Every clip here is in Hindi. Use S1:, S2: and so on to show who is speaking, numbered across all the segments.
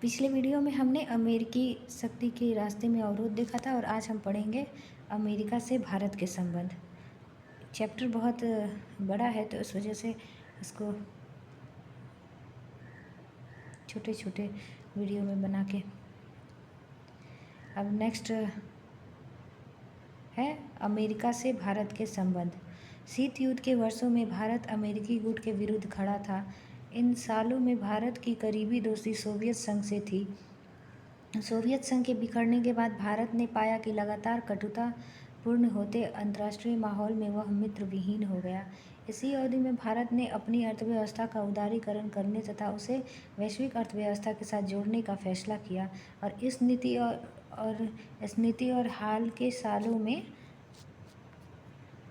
S1: पिछले वीडियो में हमने अमेरिकी शक्ति के रास्ते में अवरोध देखा था और आज हम पढ़ेंगे अमेरिका से भारत के संबंध। चैप्टर बहुत बड़ा है तो इस वजह से इसको छोटे छोटे वीडियो में बना के। अब नेक्स्ट है अमेरिका से भारत के संबंध। शीत युद्ध के वर्षों में भारत अमेरिकी गुट के विरुद्ध खड़ा था। इन सालों में भारत की करीबी दोस्ती सोवियत संघ से थी। सोवियत संघ के बिखरने के बाद भारत ने पाया कि लगातार कटुता पूर्ण होते अंतर्राष्ट्रीय माहौल में वह मित्र विहीन हो गया। इसी अवधि में भारत ने अपनी अर्थव्यवस्था का उदारीकरण करने तथा उसे वैश्विक अर्थव्यवस्था के साथ जोड़ने का फैसला किया और इस नीति और हाल के सालों में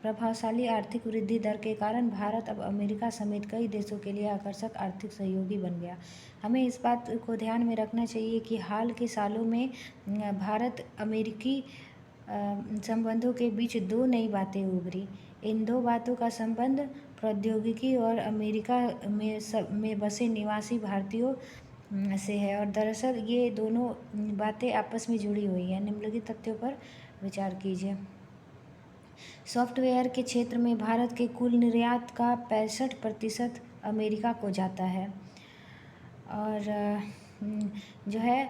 S1: प्रभावशाली आर्थिक वृद्धि दर के कारण भारत अब अमेरिका समेत कई देशों के लिए आकर्षक आर्थिक सहयोगी बन गया। हमें इस बात को ध्यान में रखना चाहिए कि हाल के सालों में भारत अमेरिकी संबंधों के बीच दो नई बातें उभरी। इन दो बातों का संबंध प्रौद्योगिकी और अमेरिका में बसे निवासी भारतीयों से है और दरअसल ये दोनों बातें आपस में जुड़ी हुई हैं। निम्नलिखित तथ्यों पर विचार कीजिए। सॉफ्टवेयर के क्षेत्र में भारत के कुल निर्यात का 65% अमेरिका को जाता है और जो है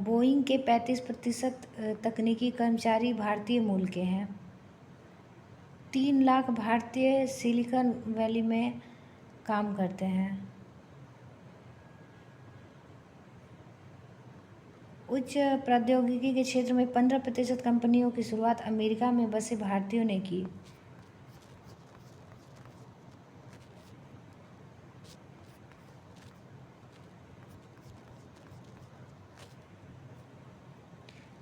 S1: बोइंग के 35% तकनीकी कर्मचारी भारतीय मूल के हैं। 3 लाख भारतीय सिलिकॉन वैली में काम करते हैं। उच्च प्रौद्योगिकी के क्षेत्र में 15% कंपनियों की शुरुआत अमेरिका में बसे भारतीयों ने की।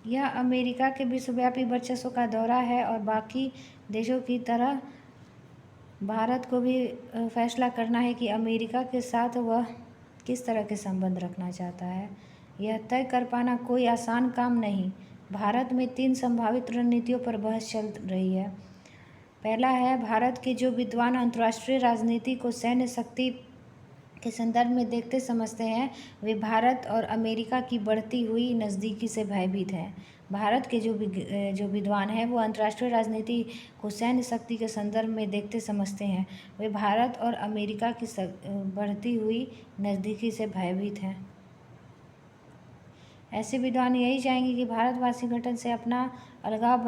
S1: यह अमेरिका के विश्वव्यापी वर्चस्व का दौरा है और बाकी देशों की तरह भारत को भी फैसला करना है कि अमेरिका के साथ वह किस तरह के संबंध रखना चाहता है। यह तय कर पाना कोई आसान काम नहीं। भारत में 3 संभावित रणनीतियों पर बहस चल रही है। पहला है, भारत के जो विद्वान अंतर्राष्ट्रीय राजनीति को सैन्य शक्ति के संदर्भ में देखते समझते हैं, वे भारत और अमेरिका की बढ़ती हुई नज़दीकी से भयभीत हैं। भारत के जो विद्वान हैं वो अंतर्राष्ट्रीय राजनीति को सैन्य शक्ति के संदर्भ में देखते समझते हैं, वे भारत और अमेरिका की बढ़ती हुई नज़दीकी से भयभीत हैं। ऐसे विद्वान यही चाहेंगे कि भारत वाशिंगटन से अपना अलगाव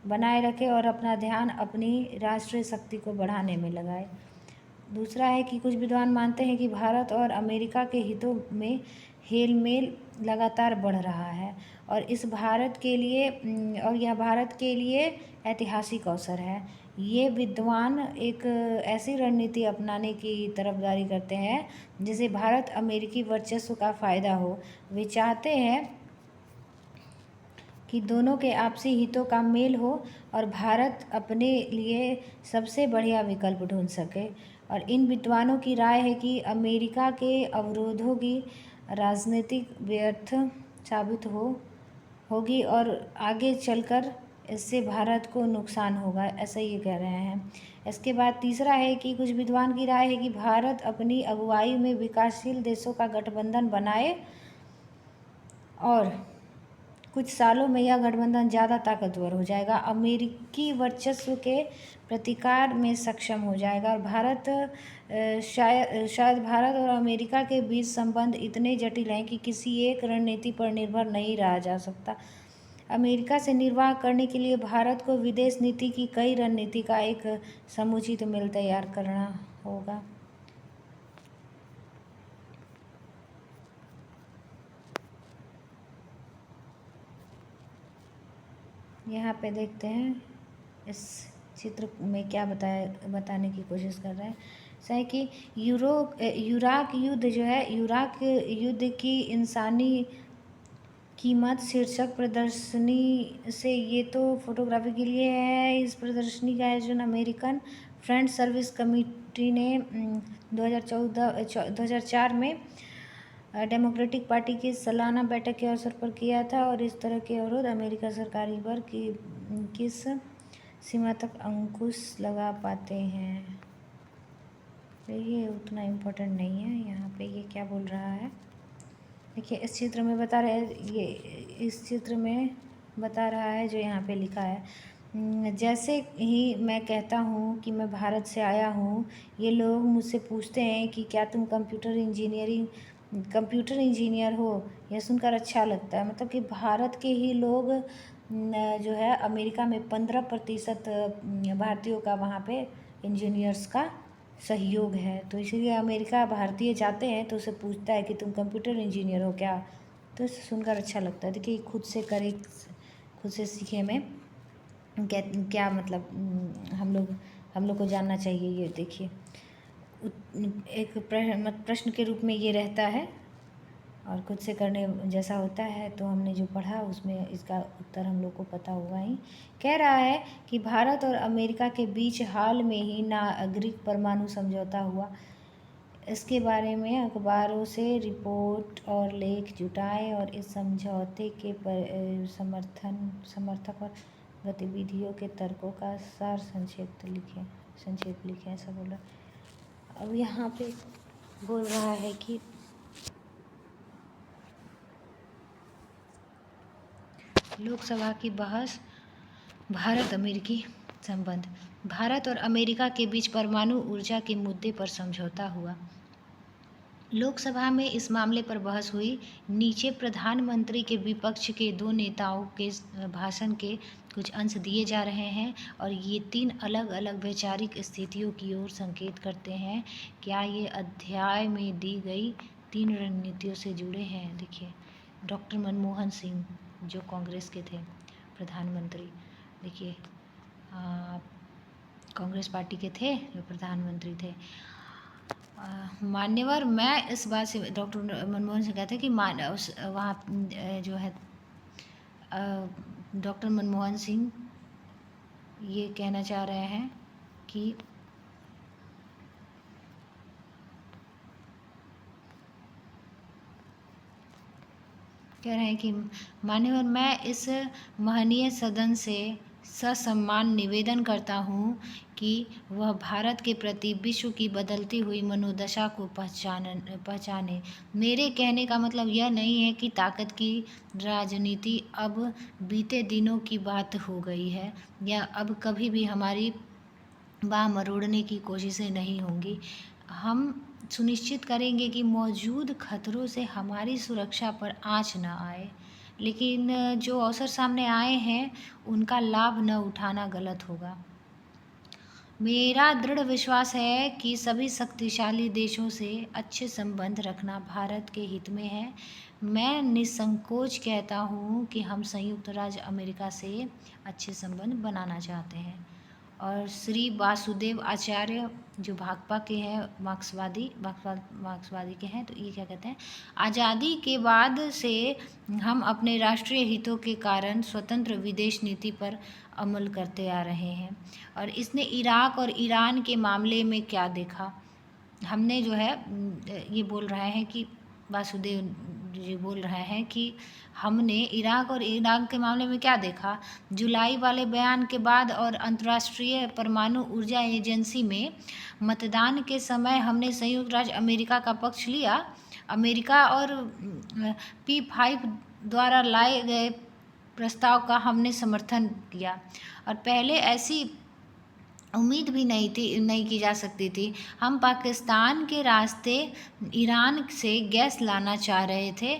S1: बनाए रखे और अपना ध्यान अपनी राष्ट्रीय शक्ति को बढ़ाने में लगाए। दूसरा है कि कुछ विद्वान मानते हैं कि भारत और अमेरिका के हितों में हेलमेल लगातार बढ़ रहा है और यह भारत के लिए ऐतिहासिक अवसर है। ये विद्वान एक ऐसी रणनीति अपनाने की तरफदारी करते हैं जिसे भारत अमेरिकी वर्चस्व का फ़ायदा हो। वे चाहते हैं कि दोनों के आपसी हितों का मेल हो और भारत अपने लिए सबसे बढ़िया विकल्प ढूंढ सके। और इन विद्वानों की राय है कि अमेरिका के अवरोधों की राजनीतिक व्यर्थ साबित होगी और आगे चलकर इससे भारत को नुकसान होगा, ऐसा ये कह रहे हैं। इसके बाद तीसरा है कि कुछ विद्वान की राय है कि भारत अपनी अगुवाई में विकासशील देशों का गठबंधन बनाए और कुछ सालों में यह गठबंधन ज़्यादा ताकतवर हो जाएगा, अमेरिकी वर्चस्व के प्रतिकार में सक्षम हो जाएगा और शायद भारत और अमेरिका के बीच संबंध इतने जटिल हैं कि किसी एक रणनीति पर निर्भर नहीं रहा जा सकता। अमेरिका से निर्वाह करने के लिए भारत को विदेश नीति की कई रणनीति का एक समुचित मेल तैयार करना होगा। यहाँ पे देखते हैं इस चित्र में क्या बताने की कोशिश कर रहे हैं। जैसे कि इराक युद्ध जो है, इराक युद्ध की इंसानी कीमत शीर्षक प्रदर्शनी से, ये तो फोटोग्राफी के लिए है। इस प्रदर्शनी का आयोजन अमेरिकन फ्रंट सर्विस कमेटी ने 2004 में डेमोक्रेटिक पार्टी की सालाना बैठक के अवसर पर किया था और इस तरह के अवरोध अमेरिका सरकारी पर किस सीमा तक अंकुश लगा पाते हैं, तो ये उतना इम्पोर्टेंट नहीं है। यहाँ पे ये क्या बोल रहा है, देखिए इस चित्र में बता रहे ये इस चित्र में बता रहा है जो यहाँ पे लिखा है, जैसे ही मैं कहता हूँ कि मैं भारत से आया हूँ, ये लोग मुझसे पूछते हैं कि क्या तुम कंप्यूटर इंजीनियर हो। यह सुनकर अच्छा लगता है, मतलब कि भारत के ही लोग जो है अमेरिका में 15% भारतीयों का वहाँ पे इंजीनियर्स का सहयोग है। तो इसीलिए अमेरिका भारतीय जाते हैं तो उसे पूछता है कि तुम कंप्यूटर इंजीनियर हो क्या। तो इसे सुनकर अच्छा लगता है। देखिए खुद से करें, खुद से सीखे में क्या क्या मतलब हम लोग को जानना चाहिए। ये देखिए एक प्रश्न के रूप में ये रहता है और खुद से करने जैसा होता है। तो हमने जो पढ़ा उसमें इसका उत्तर हम लोग को पता होगा ही। कह रहा है कि भारत और अमेरिका के बीच हाल में ही नागरिक परमाणु समझौता हुआ। इसके बारे में अखबारों से रिपोर्ट और लेख जुटाएं और इस समझौते के समर्थक और गतिविधियों के तर्कों का सार संक्षेप लिखें ऐसा बोला। अब यहाँ पे बोल रहा है कि लोकसभा की बहस, भारत अमेरिकी संबंध। भारत और अमेरिका के बीच परमाणु ऊर्जा के मुद्दे पर समझौता हुआ। लोकसभा में इस मामले पर बहस हुई। नीचे प्रधानमंत्री के विपक्ष के दो नेताओं के भाषण के कुछ अंश दिए जा रहे हैं और ये 3 अलग अलग वैचारिक स्थितियों की ओर संकेत करते हैं। क्या ये अध्याय में दी गई 3 रणनीतियों से जुड़े हैं? देखिए डॉक्टर मनमोहन सिंह जो कांग्रेस के थे प्रधानमंत्री, देखिए कांग्रेस पार्टी के थे जो प्रधानमंत्री थे। मान्यवर, मैं इस बात से डॉक्टर मनमोहन सिंह कहते हैं कि वहाँ जो है डॉक्टर मनमोहन सिंह ये कहना चाह रहे हैं कि मान्यवर, मैं इस महनीय सदन से ससम्मान निवेदन करता हूँ कि वह भारत के प्रति विश्व की बदलती हुई मनोदशा को पहचाने। मेरे कहने का मतलब यह नहीं है कि ताकत की राजनीति अब बीते दिनों की बात हो गई है या अब कभी भी हमारी बाह मरोड़ने की कोशिशें नहीं होंगी। हम सुनिश्चित करेंगे कि मौजूद खतरों से हमारी सुरक्षा पर आँच न आए, लेकिन जो अवसर सामने आए हैं उनका लाभ न उठाना गलत होगा। मेरा दृढ़ विश्वास है कि सभी शक्तिशाली देशों से अच्छे संबंध रखना भारत के हित में है। मैं निसंकोच कहता हूँ कि हम संयुक्त राज्य अमेरिका से अच्छे संबंध बनाना चाहते हैं। और श्री वासुदेव आचार्य जो भाकपा के हैं, मार्क्सवादी के हैं, तो ये क्या कहते हैं, आज़ादी के बाद से हम अपने राष्ट्रीय हितों के कारण स्वतंत्र विदेश नीति पर अमल करते आ रहे हैं। और इसने इराक और ईरान के मामले में क्या देखा, हमने जो है ये बोल रहे हैं कि वासुदेव जी बोल रहे हैं कि हमने इराक और ईरान के मामले में क्या देखा। जुलाई वाले बयान के बाद और अंतर्राष्ट्रीय परमाणु ऊर्जा एजेंसी में मतदान के समय हमने संयुक्त राज्य अमेरिका का पक्ष लिया। अमेरिका और P5 द्वारा लाए गए प्रस्ताव का हमने समर्थन किया और पहले ऐसी उम्मीद भी नहीं की जा सकती थी। हम पाकिस्तान के रास्ते ईरान से गैस लाना चाह रहे थे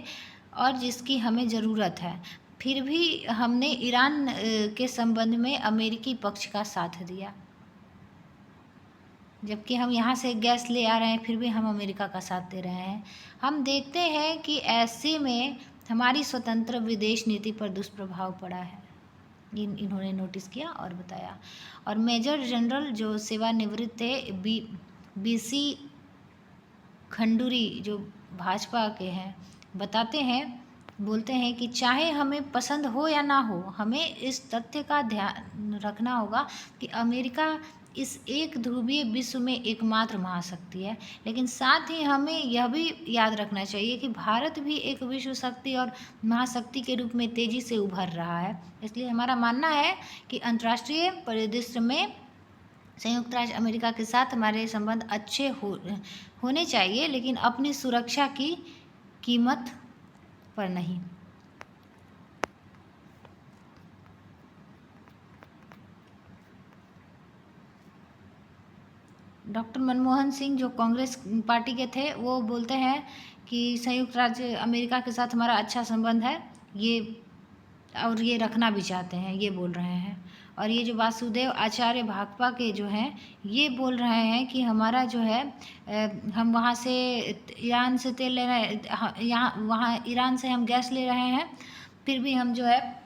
S1: और जिसकी हमें ज़रूरत है। फिर भी हमने ईरान के संबंध में अमेरिकी पक्ष का साथ दिया, जबकि हम यहाँ से गैस ले आ रहे हैं फिर भी हम अमेरिका का साथ दे रहे हैं। हम देखते हैं कि ऐसे में हमारी स्वतंत्र विदेश नीति पर दुष्प्रभाव पड़ा है। इन्होंने नोटिस किया और बताया। और मेजर जनरल जो सेवानिवृत्त थे BC खंडूरी जो भाजपा के हैं, बोलते हैं कि चाहे हमें पसंद हो या ना हो, हमें इस तथ्य का ध्यान रखना होगा कि अमेरिका इस एक ध्रुवीय विश्व में एकमात्र महाशक्ति है, लेकिन साथ ही हमें यह भी याद रखना चाहिए कि भारत भी एक विश्व शक्ति और महाशक्ति के रूप में तेजी से उभर रहा है। इसलिए हमारा मानना है कि अंतर्राष्ट्रीय परिदृश्य में संयुक्त राज्य अमेरिका के साथ हमारे संबंध अच्छे होने चाहिए, लेकिन अपनी सुरक्षा की कीमत पर नहीं। डॉक्टर मनमोहन सिंह जो कांग्रेस पार्टी के थे, वो बोलते हैं कि संयुक्त राज्य अमेरिका के साथ हमारा अच्छा संबंध है, ये और ये रखना भी चाहते हैं, ये बोल रहे हैं। और ये जो वासुदेव आचार्य भाकपा के जो हैं, ये बोल रहे हैं कि हमारा जो है हम वहाँ से ईरान से तेल ले रहे हैं, यहाँ वहाँ ईरान से हम गैस ले रहे हैं, फिर भी हम जो है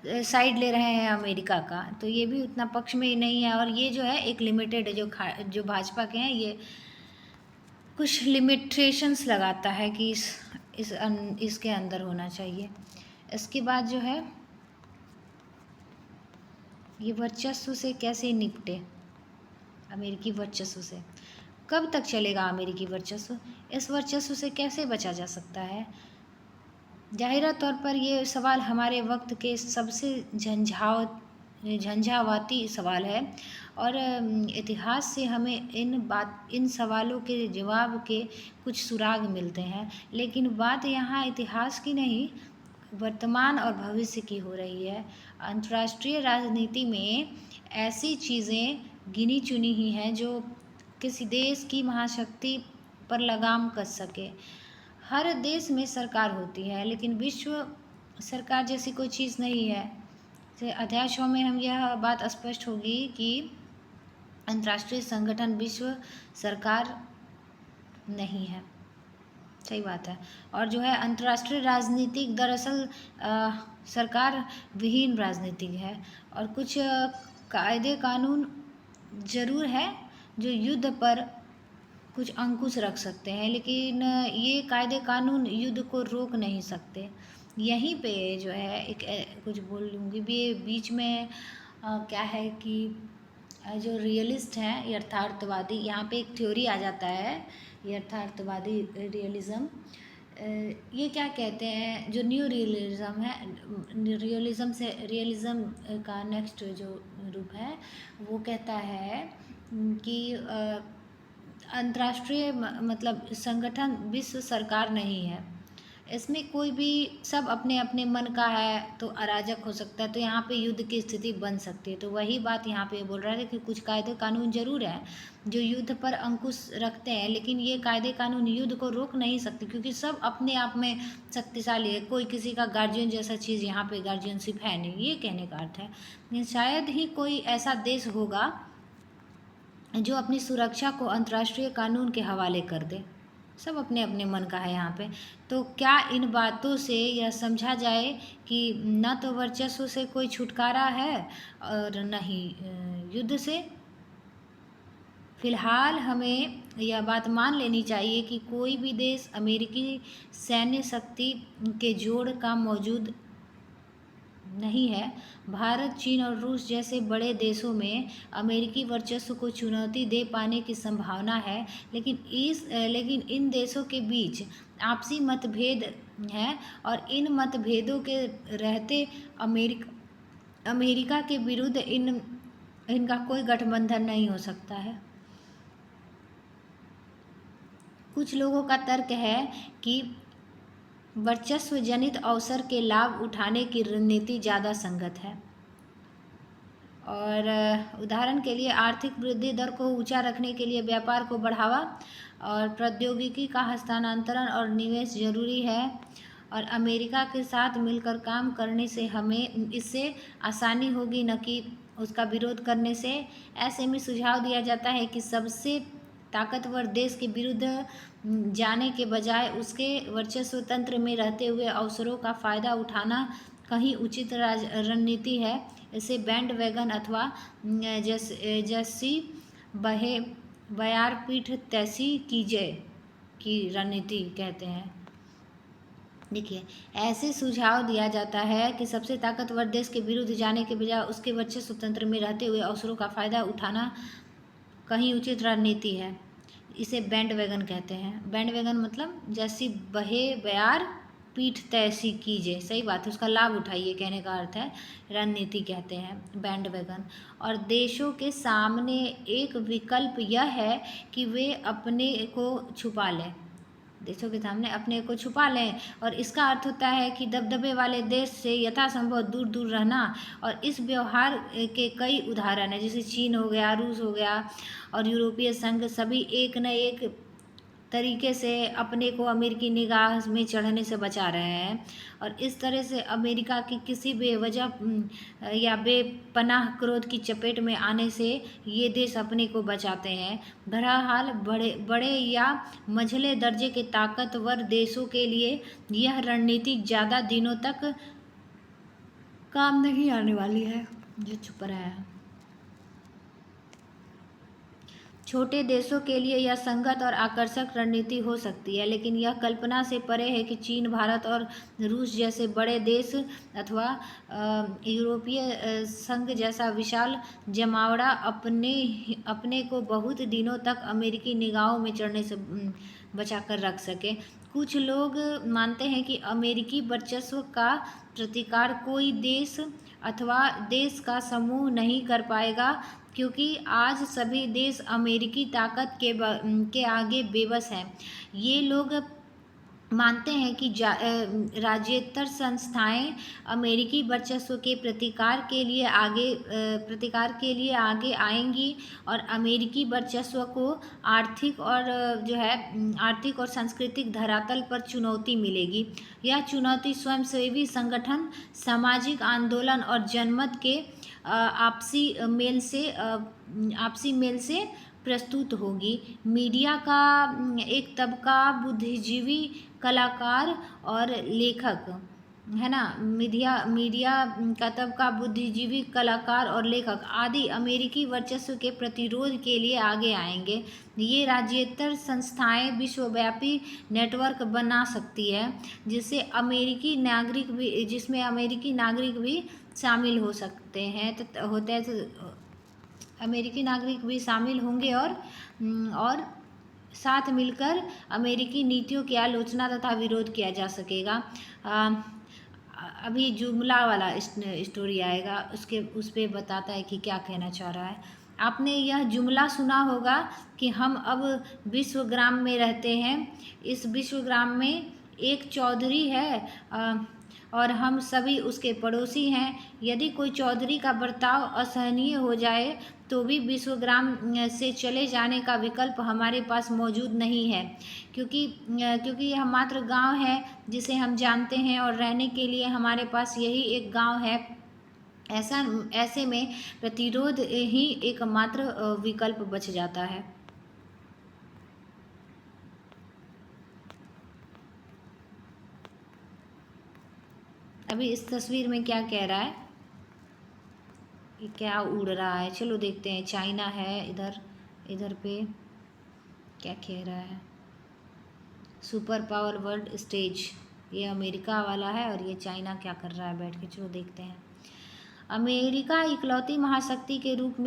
S1: साइड ले रहे हैं अमेरिका का। तो ये भी उतना पक्ष में ही नहीं है। और ये जो है एक लिमिटेड जो भाजपा के हैं, ये कुछ लिमिटेशंस लगाता है कि इसके अंदर होना चाहिए। इसके बाद जो है ये वर्चस्व से कैसे निपटे, अमेरिकी वर्चस्व से कब तक चलेगा अमेरिकी वर्चस्व, इस वर्चस्व से कैसे बचा जा सकता है। जाहिरा तौर पर ये सवाल हमारे वक्त के सबसे झंझावाती सवाल है। और इतिहास से हमें इन सवालों के जवाब के कुछ सुराग मिलते हैं। लेकिन बात यहाँ इतिहास की नहीं, वर्तमान और भविष्य की हो रही है। अंतर्राष्ट्रीय राजनीति में ऐसी चीज़ें गिनी चुनी ही हैं जो किसी देश की महाशक्ति पर लगाम कस सके। हर देश में सरकार होती है, लेकिन विश्व सरकार जैसी कोई चीज़ नहीं है। तो अध्यायों में हम यह बात स्पष्ट होगी कि अंतर्राष्ट्रीय संगठन विश्व सरकार नहीं है। सही बात है। और जो है अंतर्राष्ट्रीय राजनीतिक दरअसल सरकार विहीन राजनीतिक है। और कुछ कायदे कानून ज़रूर है जो युद्ध पर कुछ अंकुश रख सकते हैं, लेकिन ये कायदे कानून युद्ध को रोक नहीं सकते। यहीं पे जो है एक कुछ बोल लूँगी भी बीच में क्या है कि जो रियलिस्ट हैं, यथार्थवादी, यहाँ पे एक थ्योरी आ जाता है, यथार्थवादी रियलिज़म। ये क्या कहते हैं, जो न्यू रियलिज़म है, रियलिज़म का नेक्स्ट जो रूप है, वो कहता है कि अंतर्राष्ट्रीय मतलब संगठन विश्व सरकार नहीं है। इसमें कोई भी सब अपने अपने मन का है तो अराजक हो सकता है, तो यहाँ पे युद्ध की स्थिति बन सकती है। तो वही बात यहाँ पे बोल रहा है कि कुछ कायदे कानून जरूर है जो युद्ध पर अंकुश रखते हैं, लेकिन ये कायदे कानून युद्ध को रोक नहीं सकते, क्योंकि सब अपने आप में शक्तिशाली है। कोई किसी का गार्जियन जैसा चीज़ यहाँ पे गार्जियनशिप है नहीं, ये कहने का अर्थ है। लेकिन शायद ही कोई ऐसा देश होगा जो अपनी सुरक्षा को अंतर्राष्ट्रीय कानून के हवाले कर दे। सब अपने अपने मन का है यहाँ पे। तो क्या इन बातों से यह समझा जाए कि न तो वर्चस्व से कोई छुटकारा है और न ही युद्ध से। फिलहाल हमें यह बात मान लेनी चाहिए कि कोई भी देश अमेरिकी सैन्य शक्ति के जोड़ का मौजूद नहीं है। भारत, चीन और रूस जैसे बड़े देशों में अमेरिकी वर्चस्व को चुनौती दे पाने की संभावना है, लेकिन इन देशों के बीच आपसी मतभेद हैं और इन मतभेदों के रहते अमेरिका के विरुद्ध इनका कोई गठबंधन नहीं हो सकता है। कुछ लोगों का तर्क है कि वर्चस्व जनित अवसर के लाभ उठाने की रणनीति ज़्यादा संगत है। और उदाहरण के लिए आर्थिक वृद्धि दर को ऊंचा रखने के लिए व्यापार को बढ़ावा और प्रौद्योगिकी का हस्तांतरण और निवेश जरूरी है। और अमेरिका के साथ मिलकर काम करने से हमें इससे आसानी होगी, न कि उसका विरोध करने से। ऐसे में सुझाव दिया जाता है कि सबसे ताकतवर देश के विरुद्ध जाने के बजाय उसके वर्चस्व तंत्र में रहते हुए अवसरों का फ़ायदा उठाना कहीं उचित रणनीति है। इसे बैंड वैगन अथवा जैसी बयार पीठ तैसी कीजिए की रणनीति कहते हैं। देखिए, ऐसे सुझाव दिया जाता है कि सबसे ताकतवर देश के विरुद्ध जाने के बजाय उसके वर्चस्व तंत्र में रहते हुए अवसरों का फ़ायदा उठाना कहीं उचित रणनीति है। इसे बैंड वैगन कहते हैं। बैंड वैगन मतलब जैसी बयार पीठ तय सी कीजिए, सही बात है, उसका लाभ उठाइए, कहने का अर्थ है रणनीति कहते हैं, बैंड वैगन। और देशों के सामने एक विकल्प यह है कि वे अपने को छुपा लें, देशों के सामने अपने को छुपा लें, और इसका अर्थ होता है कि दबदबे वाले देश से यथासंभव दूर दूर रहना। और इस व्यवहार के कई उदाहरण हैं, जैसे चीन हो गया, रूस हो गया और यूरोपीय संघ, सभी एक न एक तरीके से अपने को अमेरिकी निगाह में चढ़ने से बचा रहे हैं। और इस तरह से अमेरिका की किसी बेवजह या बेपनाह क्रोध की चपेट में आने से ये देश अपने को बचाते हैं। बहरहाल बड़े बड़े या मझले दर्जे के ताकतवर देशों के लिए यह रणनीति ज़्यादा दिनों तक काम नहीं आने वाली है। जो चुप रहा है, छोटे देशों के लिए यह संगत और आकर्षक रणनीति हो सकती है, लेकिन यह कल्पना से परे है कि चीन, भारत और रूस जैसे बड़े देश अथवा यूरोपीय संघ जैसा विशाल जमावड़ा अपने को बहुत दिनों तक अमेरिकी निगाहों में चढ़ने से बचा कर रख सके। कुछ लोग मानते हैं कि अमेरिकी वर्चस्व का प्रतिकार कोई देश अथवा देश का समूह नहीं कर पाएगा, क्योंकि आज सभी देश अमेरिकी ताकत के आगे बेबस हैं। ये लोग मानते हैं कि राज्येतर संस्थाएं अमेरिकी वर्चस्व के प्रतिकार के लिए आगे आएंगी और अमेरिकी वर्चस्व को आर्थिक और सांस्कृतिक धरातल पर चुनौती मिलेगी। यह चुनौती स्वयंसेवी संगठन, सामाजिक आंदोलन और जनमत के आपसी मेल से प्रस्तुत होगी। मीडिया का एक तबका, बुद्धिजीवी, कलाकार और लेखक, है ना, मीडिया का तबका, बुद्धिजीवी, कलाकार और लेखक आदि अमेरिकी वर्चस्व के प्रतिरोध के लिए आगे आएंगे। ये राज्येतर संस्थाएं विश्वव्यापी नेटवर्क बना सकती है, जिसमें अमेरिकी नागरिक भी शामिल हो सकते हैं, अमेरिकी नागरिक भी शामिल होंगे और साथ मिलकर अमेरिकी नीतियों की आलोचना तथा विरोध किया जा सकेगा। अभी जुमला वाला स्टोरी आएगा, उस पे बताता है कि क्या कहना चाह रहा है। आपने यह जुमला सुना होगा कि हम अब विश्वग्राम में रहते हैं। इस विश्वग्राम में एक चौधरी है और हम सभी उसके पड़ोसी हैं। यदि कोई चौधरी का बर्ताव असहनीय हो जाए तो भी विश्वग्राम से चले जाने का विकल्प हमारे पास मौजूद नहीं है, क्योंकि यह मात्र गांव है जिसे हम जानते हैं और रहने के लिए हमारे पास यही एक गांव है। ऐसे में प्रतिरोध ही एकमात्र विकल्प बच जाता है। अभी इस तस्वीर में क्या कह रहा है, ये क्या उड़ रहा है, चलो देखते हैं। चाइना है इधर पे क्या कह रहा है, सुपर पावर वर्ल्ड स्टेज, ये अमेरिका वाला है और ये चाइना क्या कर रहा है बैठ के, चलो देखते हैं। अमेरिका इकलौती महाशक्ति के रूप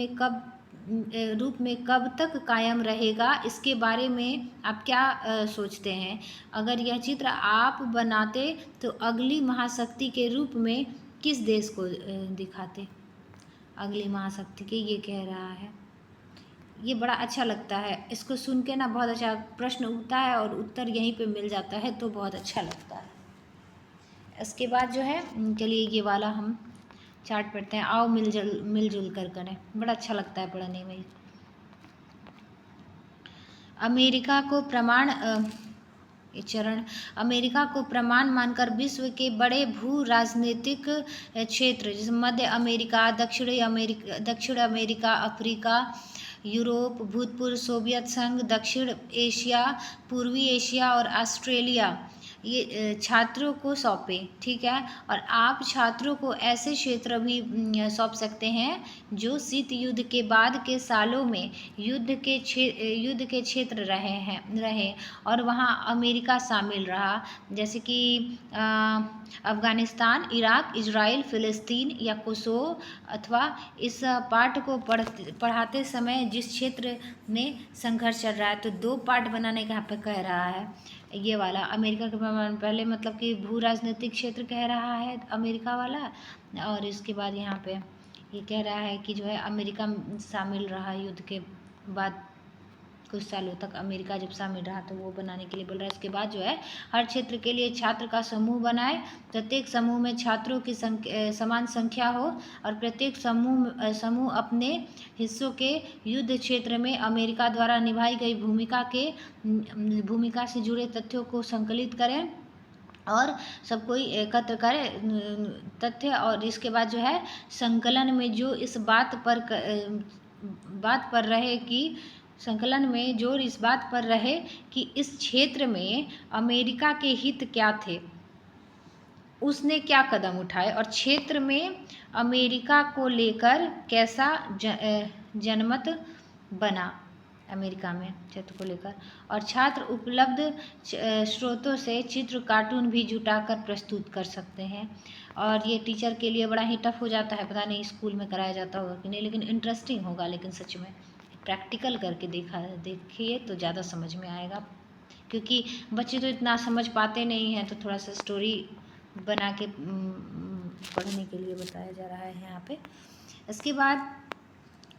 S1: में कब तक कायम रहेगा, इसके बारे में आप क्या सोचते हैं? अगर यह चित्र आप बनाते तो अगली महाशक्ति के रूप में किस देश को दिखाते? अगली महाशक्ति के, ये कह रहा है। ये बड़ा अच्छा लगता है, इसको सुन के ना बहुत अच्छा प्रश्न उठता है और उत्तर यहीं पे मिल जाता है, तो बहुत अच्छा लगता है। इसके बाद जो है, चलिए ये वाला हम चार्ट पढ़ते हैं। आओ मिलजुल कर करें, बड़ा अच्छा लगता है पढ़ने में। अमेरिका को प्रमाण मानकर विश्व के बड़े भू राजनीतिक क्षेत्र, जैसे मध्य अमेरिका, दक्षिण अमेरिका, अफ्रीका, यूरोप, भूतपूर्व सोवियत संघ, दक्षिण एशिया, पूर्वी एशिया और ऑस्ट्रेलिया, ये छात्रों को सौंपे, ठीक है। और आप छात्रों को ऐसे क्षेत्र भी सौंप सकते हैं जो शीत युद्ध के बाद के सालों में युद्ध के क्षेत्र रहे और वहाँ अमेरिका शामिल रहा, जैसे कि अफ़गानिस्तान, इराक, इजराइल, फ़िलिस्तीन या कोसोवो। अथवा इस पाठ को पढ़ाते समय जिस क्षेत्र में संघर्ष चल रहा है, तो 2 पार्ट बनाने का यहाँ पे कह रहा है। ये वाला अमेरिका के पहले मतलब कि भू राजनीतिक क्षेत्र कह रहा है अमेरिका वाला, और इसके बाद यहाँ पे ये कह रहा है कि जो है अमेरिका शामिल रहा युद्ध के बाद कुछ सालों तक। अमेरिका जब शामिल रहा तो वो बनाने के लिए बोल रहा है। इसके बाद जो है हर क्षेत्र के लिए छात्र का समूह बनाए, प्रत्येक समूह में छात्रों की समान संख्या हो और प्रत्येक समूह अपने हिस्सों के युद्ध क्षेत्र में अमेरिका द्वारा निभाई गई भूमिका से जुड़े तथ्यों को संकलित करें और सब कोई एकत्र करे तथ्य। और इसके बाद जो है संकलन में जो इस बात पर रहे कि संकलन में जोर इस बात पर रहे कि इस क्षेत्र में अमेरिका के हित क्या थे, उसने क्या कदम उठाए और क्षेत्र में अमेरिका को लेकर कैसा जनमत बना अमेरिका में क्षेत्र को लेकर। और छात्र उपलब्ध स्रोतों से चित्र कार्टून भी जुटाकर प्रस्तुत कर सकते हैं। और ये टीचर के लिए बड़ा ही टफ हो जाता है, पता नहीं स्कूल में कराया जाता होगा कि नहीं, लेकिन इंटरेस्टिंग होगा। लेकिन सच में प्रैक्टिकल करके देखिए तो ज़्यादा समझ में आएगा, क्योंकि बच्चे तो इतना समझ पाते नहीं हैं, तो थोड़ा सा स्टोरी बना के पढ़ने के लिए बताया जा रहा है यहाँ पे। इसके बाद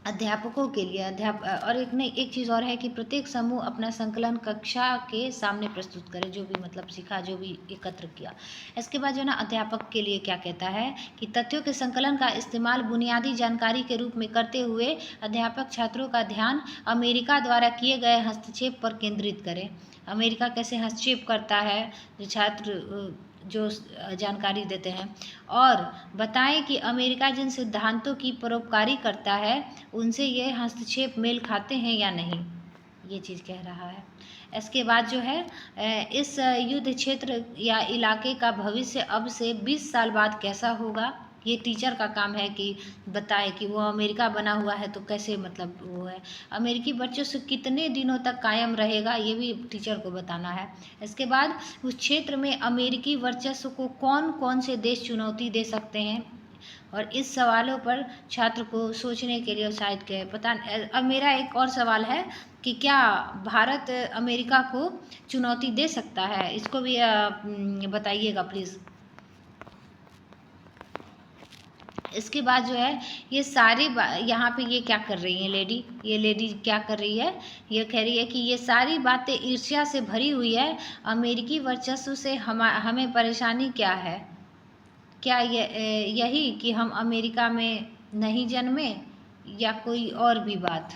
S1: अध्यापकों के लिए और एक चीज़ और है कि प्रत्येक समूह अपना संकलन कक्षा के सामने प्रस्तुत करे, जो भी मतलब सीखा, जो भी एकत्र किया। इसके बाद जो ना अध्यापक के लिए क्या कहता है कि तथ्यों के संकलन का इस्तेमाल बुनियादी जानकारी के रूप में करते हुए अध्यापक छात्रों का ध्यान अमेरिका द्वारा किए गए हस्तक्षेप पर केंद्रित करें। अमेरिका कैसे हस्तक्षेप करता है, जो छात्र जो जानकारी देते हैं, और बताएं कि अमेरिका जिन सिद्धांतों की परोपकारी करता है उनसे ये हस्तक्षेप मेल खाते हैं या नहीं, ये चीज़ कह रहा है। इसके बाद जो है इस युद्ध क्षेत्र या इलाके का भविष्य अब से 20 साल बाद कैसा होगा, ये टीचर का काम है कि बताए कि वो अमेरिका बना हुआ है तो कैसे मतलब वो है, अमेरिकी वर्चस्व कितने दिनों तक कायम रहेगा, ये भी टीचर को बताना है। इसके बाद उस क्षेत्र में अमेरिकी वर्चस्व को कौन कौन से देश चुनौती दे सकते हैं, और इस सवालों पर छात्र को सोचने के लिए उत्साहित किया पता। अब मेरा एक और सवाल है कि क्या भारत अमेरिका को चुनौती दे सकता है, इसको भी बताइएगा प्लीज़। इसके बाद जो है ये सारी यहाँ पे ये क्या कर रही है लेडी क्या कर रही है, ये कह रही है कि ये सारी बातें ईर्ष्या से भरी हुई है। अमेरिकी वर्चस्व से हमें परेशानी क्या है, क्या यही कि हम अमेरिका में नहीं जन्मे, या कोई और भी बात।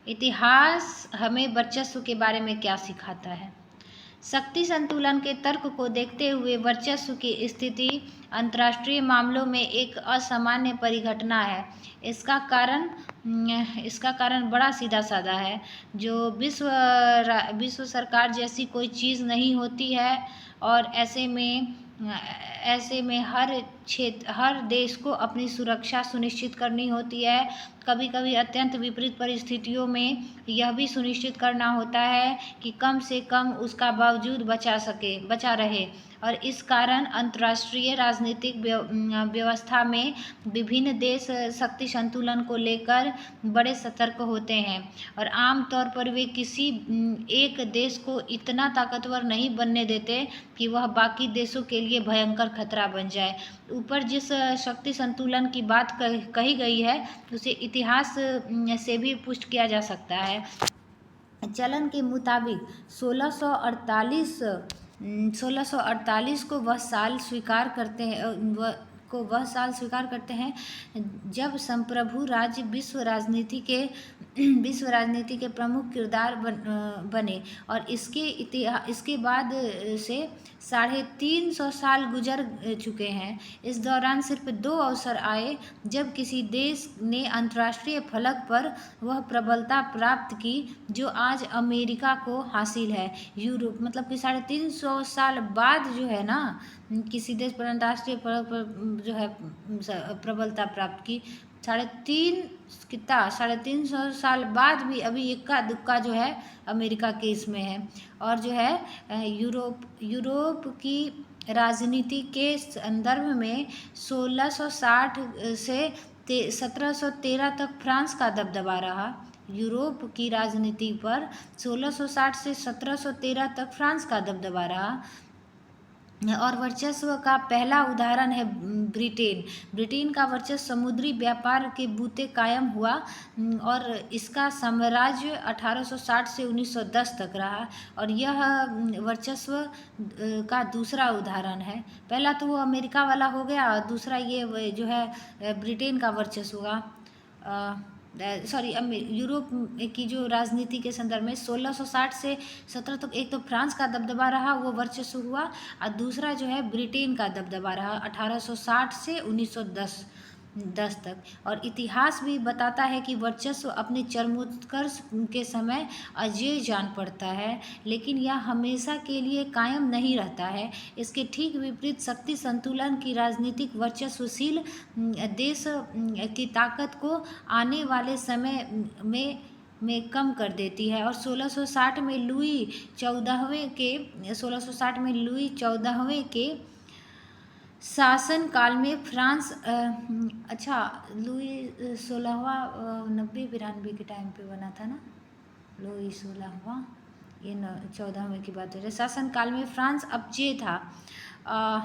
S1: इतिहास हमें वर्चस्व के बारे में क्या सिखाता है। शक्ति संतुलन के तर्क को देखते हुए वर्चस्व की स्थिति अंतर्राष्ट्रीय मामलों में एक असामान्य परिघटना है। इसका कारण बड़ा सीधा साधा है, जो विश्व सरकार जैसी कोई चीज़ नहीं होती है, और ऐसे में हर देश को अपनी सुरक्षा सुनिश्चित करनी होती है। कभी कभी अत्यंत विपरीत परिस्थितियों में यह भी सुनिश्चित करना होता है कि कम से कम उसका बावजूद बचा रहे, और इस कारण अंतर्राष्ट्रीय राजनीतिक व्यवस्था में विभिन्न देश शक्ति संतुलन को लेकर बड़े सतर्क होते हैं, और आमतौर पर वे किसी एक देश को इतना ताकतवर नहीं बनने देते कि वह बाकी देशों के लिए भयंकर खतरा बन जाए। ऊपर जिस शक्ति संतुलन की बात कही गई है उसे इतिहास से भी पुष्ट किया जा सकता है। चलन के मुताबिक 1648 को वह साल स्वीकार करते हैं जब संप्रभु राज्य विश्व राजनीति के प्रमुख किरदार बने, और इसके बाद से 350 साल गुजर चुके हैं। इस दौरान सिर्फ 2 अवसर आए जब किसी देश ने अंतर्राष्ट्रीय फलक पर वह प्रबलता प्राप्त की जो आज अमेरिका को हासिल है। यूरोप मतलब कि 350 साल बाद जो है ना किसी देश पर अंतर्राष्ट्रीय फलक पर जो है प्रबलता प्राप्त की, 350 साल बाद भी अभी इक्का दुक्का जो है अमेरिका के इसमें है। और जो है यूरोप की राजनीति के संदर्भ में 1660 से 1713 तक फ्रांस का दबदबा रहा। यूरोप की राजनीति पर 1660 से 1713 तक फ्रांस का दबदबा रहा और वर्चस्व का पहला उदाहरण है ब्रिटेन। ब्रिटेन का वर्चस्व समुद्री व्यापार के बूते कायम हुआ और इसका साम्राज्य 1860 से 1910 तक रहा और यह वर्चस्व का दूसरा उदाहरण है। पहला तो वो अमेरिका वाला हो गया और दूसरा ये जो है ब्रिटेन का वर्चस्व हुआ। सॉरी यूरोप की जो राजनीति के संदर्भ में 1660 से 17 तक एक तो फ्रांस का दबदबा रहा, वो वर्चस्व हुआ और दूसरा जो है ब्रिटेन का दबदबा रहा 1860 से 1910 तक। और इतिहास भी बताता है कि वर्चस्व अपने चरमोत्कर्ष के समय अजेय जान पड़ता है, लेकिन यह हमेशा के लिए कायम नहीं रहता है। इसके ठीक विपरीत शक्ति संतुलन की राजनीतिक वर्चस्वशील देश की ताकत को आने वाले समय में कम कर देती है। और 1660 में लुई 14वें के शासन काल में फ्रांस लुई 16वां 90-92 के टाइम पे बना था ना, लुई 16वां, ये 14वें की बात हो रही है। शासन काल में फ्रांस अजेय था।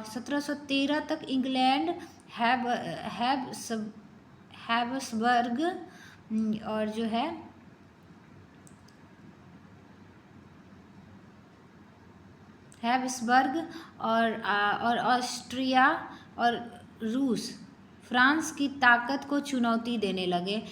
S1: 1713 तक इंग्लैंड हैब्सबर्ग और जो है हैब्सबर्ग और ऑस्ट्रिया और रूस फ्रांस की ताकत को चुनौती देने लगे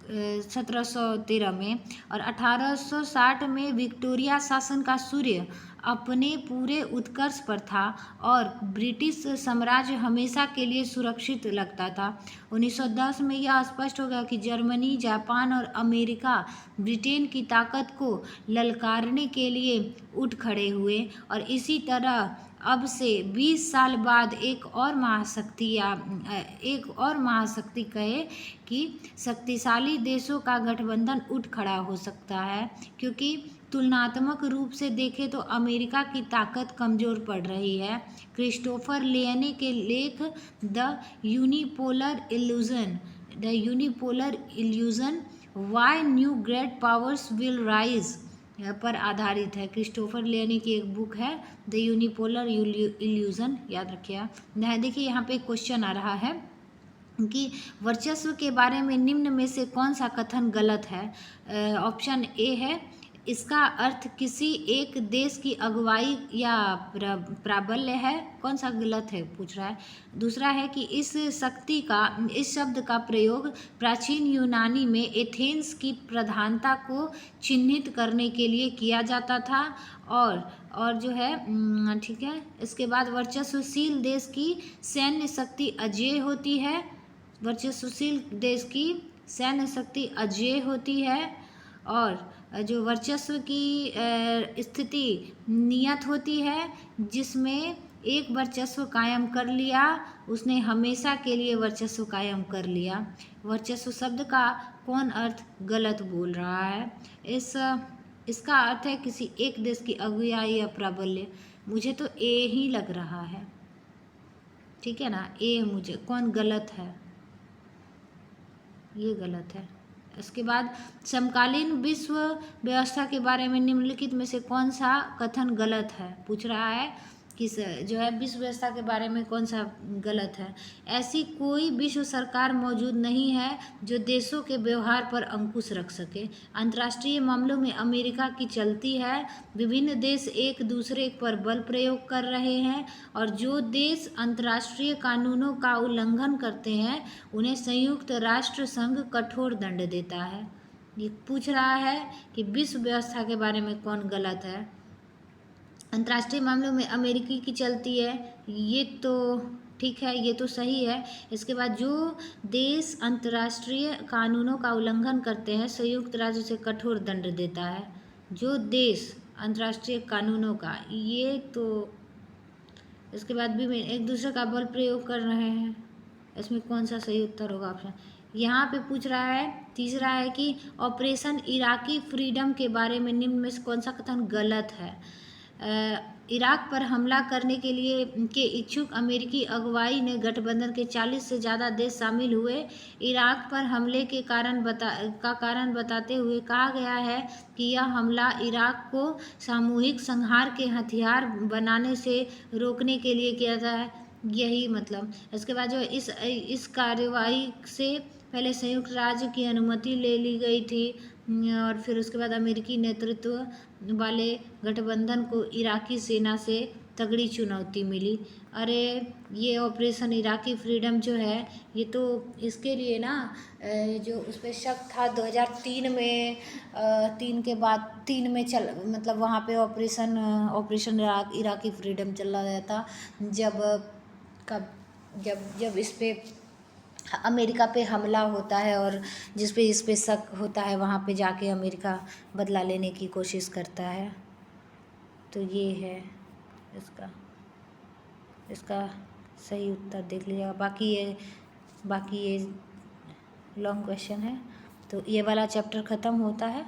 S1: 1713 में। और 1860 में विक्टोरिया शासन का सूर्य अपने पूरे उत्कर्ष पर था और ब्रिटिश साम्राज्य हमेशा के लिए सुरक्षित लगता था। 1910 में यह स्पष्ट हो गया कि जर्मनी, जापान और अमेरिका ब्रिटेन की ताकत को ललकारने के लिए उठ खड़े हुए और इसी तरह अब से 20 साल बाद एक और महाशक्ति कहे कि शक्तिशाली देशों का गठबंधन उठ खड़ा हो सकता है, क्योंकि तुलनात्मक रूप से देखें तो अमेरिका की ताकत कमज़ोर पड़ रही है। क्रिस्टोफर लेने के लेख the unipolar illusion why new great powers will rise पर आधारित है। क्रिस्टोफर लेनी की एक बुक है द यूनिपोलर इल्यूजन, याद रखिए। देखिए यहाँ पे क्वेश्चन आ रहा है कि वर्चस्व के बारे में निम्न में से कौन सा कथन गलत है। ऑप्शन ए है, इसका अर्थ किसी एक देश की अगुवाई या प्राबल्य है, कौन सा गलत है पूछ रहा है। दूसरा है कि इस शब्द का प्रयोग प्राचीन यूनानी में एथेंस की प्रधानता को चिन्हित करने के लिए किया जाता था। और जो है ठीक है, इसके बाद वर्चस्वशील देश की सैन्य शक्ति अजेय होती है। वर्चस्वशील देश की सैन्य शक्ति अजेय होती है और जो वर्चस्व की स्थिति नियत होती है, जिसमें एक वर्चस्व कायम कर लिया उसने हमेशा के लिए वर्चस्व कायम कर लिया। वर्चस्व शब्द का कौन अर्थ गलत बोल रहा है। इसका अर्थ है किसी एक देश की अगुवाई या प्राबल्य। मुझे तो ए ही लग रहा है, ठीक है ना, ए। मुझे कौन गलत है, ये गलत है। इसके बाद समकालीन विश्व व्यवस्था के बारे में निम्नलिखित में से कौन सा कथन गलत है पूछ रहा है कि जो है विश्व व्यवस्था के बारे में कौन सा गलत है। ऐसी कोई विश्व सरकार मौजूद नहीं है जो देशों के व्यवहार पर अंकुश रख सके। अंतर्राष्ट्रीय मामलों में अमेरिका की चलती है। विभिन्न देश एक दूसरे पर बल प्रयोग कर रहे हैं और जो देश अंतर्राष्ट्रीय कानूनों का उल्लंघन करते हैं उन्हें संयुक्त राष्ट्र संघ कठोर दंड देता है। ये पूछ रहा है कि विश्व व्यवस्था के बारे में कौन गलत है। अंतर्राष्ट्रीय मामलों में अमेरिकी की चलती है, ये तो ठीक है, ये तो सही है। इसके बाद जो देश अंतर्राष्ट्रीय कानूनों का उल्लंघन करते हैं संयुक्त राष्ट्र से कठोर दंड देता है। जो देश अंतर्राष्ट्रीय कानूनों का, ये तो इसके बाद भी एक दूसरे का बल प्रयोग कर रहे हैं, इसमें कौन सा सही उत्तर होगा। ऑप्शन यहाँ पे पूछ रहा है, तीसरा है कि ऑपरेशन इराकी फ्रीडम के बारे में निम्न में से कौन सा कथन गलत है। इराक पर हमला करने के लिए के इच्छुक अमेरिकी अगुवाई ने गठबंधन के 40 से ज़्यादा देश शामिल हुए। इराक पर हमले के कारण बताते हुए कहा गया है कि यह हमला इराक को सामूहिक संहार के हथियार बनाने से रोकने के लिए किया था। यही मतलब इसके बाद जो इस कार्रवाई से पहले संयुक्त राज्य की अनुमति ले ली गई थी और फिर उसके बाद अमेरिकी नेतृत्व वाले गठबंधन को इराकी सेना से तगड़ी चुनौती मिली। अरे ये ऑपरेशन इराकी फ्रीडम जो है ये तो इसके लिए ना जो उस पर शक था 2003 में 3 में चल मतलब वहाँ पे ऑपरेशन इराकी फ्रीडम चल रहा था जब इस पे अमेरिका पे हमला होता है और इस पे शक होता है वहाँ पे जाके अमेरिका बदला लेने की कोशिश करता है। तो ये है इसका सही उत्तर देख लीजिएगा। बाकी ये लॉन्ग क्वेश्चन है। तो ये वाला चैप्टर ख़त्म होता है।